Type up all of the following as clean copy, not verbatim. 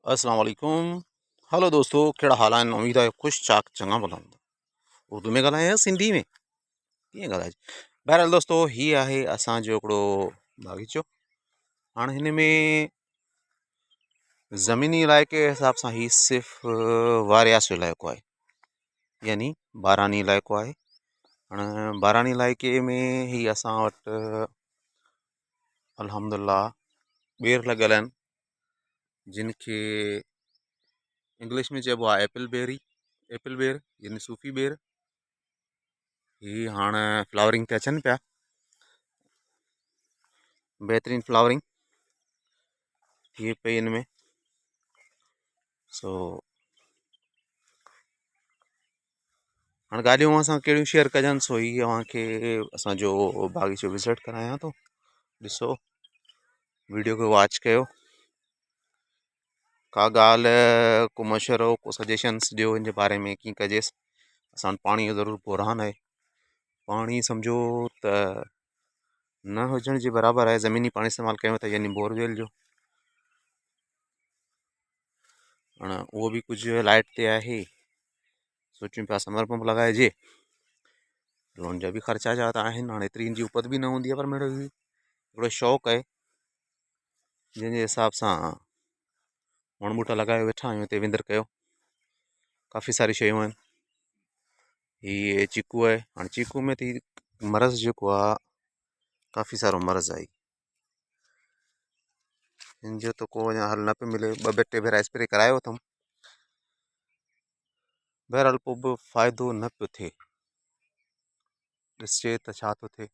अस्सलाम वालेकुम। हेलो दोस्तों, कहिड़ा हाल आहिनि? उमेद आहे ख़ुशि चाक चङा भला हूंदा। उर्दू में ॻाल्हायां या सिंधी में, कीअं ॻाल्हाइजे? बहरहाल दोस्तों, हीअ आहे असांजो हिकिड़ो बाग़ीचो। हाणे हिन में ज़मीनी इलाइक़े जे हिसाब सां हीअ सिर्फ़ु वारियासो इलाइक़ो आहे, यानी बारानी इलाइक़ो आहे। हाणे बारानी इलाइक़े में ही असां वटि अल्हम्दुलिल्लाह ॿेर लॻल आहिनि, जिन खे इंग्लिश में चइबो आहे एप्पल बेर यानी सूफ़ी बेर। ही हाणे फ्लावरिंग ते अचनि पिया, बहितरीनु फ्लावरिंग थिए पई हिन में। सो हाणे ॻाल्हियूं असां कहिड़ियूं शेयर कजनि, सो ही अव्हांखे असांजो बाग़ीचो विज़िट करायां थो। ॾिसो, वीडियो खे वॉच कयो, का ॻाल्हि को मशवरो को सजेशन्स ॾियो हिन जे बारे में कीअं कजेसि। असां वटि पाणी जो ज़रूरु बुरहान आहे। पाणी सम्झो त न हुजण जे बराबरि आहे। ज़मीनी पाणी इस्तेमालु कयूं था, यानी बोरवेल जो। हाणे उहो बि कुझु लाइट ते आहे। सोचूं पिया समर पंप लॻाइजे, लोन जा बि ख़र्चा जा त आहिनि। हाणे एतिरी जी उपत बि न हूंदी आहे, पर मिड़ई हिकिड़ो शौक़ु आहे जंहिंजे हिसाब सां वण ॿूटा लॻाए वेठा आहियूं, हिते विंदर कयो। काफ़ी सारी शयूं आहिनि। हीअ चीकू आहे। हाणे चीकू में त मरज़ जेको आहे, काफ़ी सारो मरज़ आहे। हिन जो त को अञा हल न पियो मिले। ॿ टे भेरा स्प्रे करायो अथमि, बहरहाल पोइ बि फ़ाइदो न पियो थिए। ॾिसजे त छा थो थिए।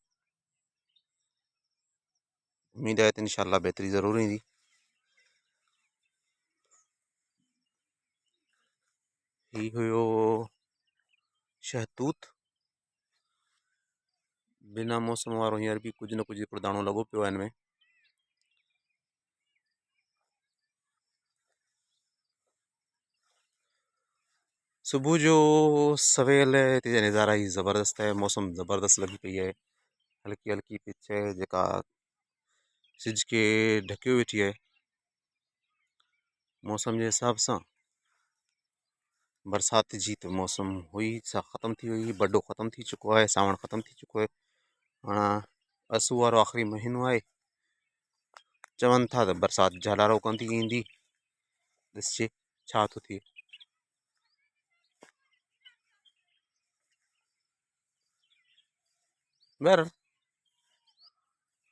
उमेद आहे त इंशाअल्लाह बहितरी ज़रूरु ईंदी। ही हुयो शहतूत, बिना मौसम वारो। हींअर बि कुझु न कुझु हिकिड़ो दाणो लॻो पियो आहे हिन में। सुबुह जो सवेल हिते जा नज़ारा ई ज़बरदस्त आहे। मौसम ज़बरदस्त लॻी पई आहे। हल्की हल्की पिच आहे जेका सिज खे ढकियो वेठी आहे। मौसम जे हिसाब सां बरसाति जी त मौसम हुई, सा ख़तम थी वई। बडो ख़तम थी चुको आहे, सावण ख़तम थी चुको आहे। हाणे असू वारो आख़िरी महीनो आहे। चवनि था त बरसाति झालारो कोन थी ईंदी। ॾिसजे छा थो थिए। बहरहाल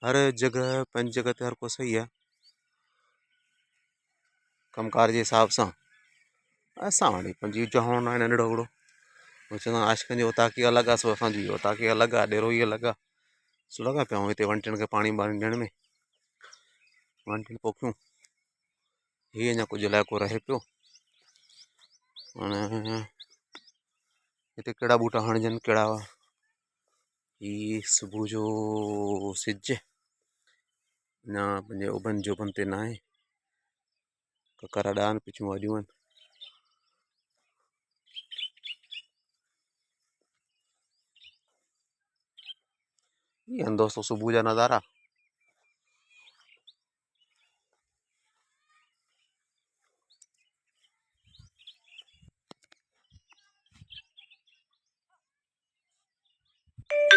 हर जगह पंहिंजी जगह ते हर को सही आहे। कमकार जे हिसाब सां असां वटि पंहिंजी चवणो आहे नंढड़ो वॻड़ो। उहे चवंदा आहिनि आशिक़नि जी ओताकी अलॻि आहे, सो असांजी ओताकी अलॻि आहे, ॾेरो ई अलॻि आहे। सो लॻा पिया आहियूं हिते वण टिण खे पाणी वाणी ॾियण में। वण टिण पोखियूं, हीअ अञा कुझु इलाइक़ो रहे पियो। हाणे हिते कहिड़ा ॿूटा हणजनि कहिड़ा। ही सुबुह जो सिज अञा पंहिंजे उभन जोबन ते न आहे। ककर अॾा आहिनि, पिछूं वॾियूं आहिनि। इहे आहिनि दोस्तो सुबुह जा नज़ारा।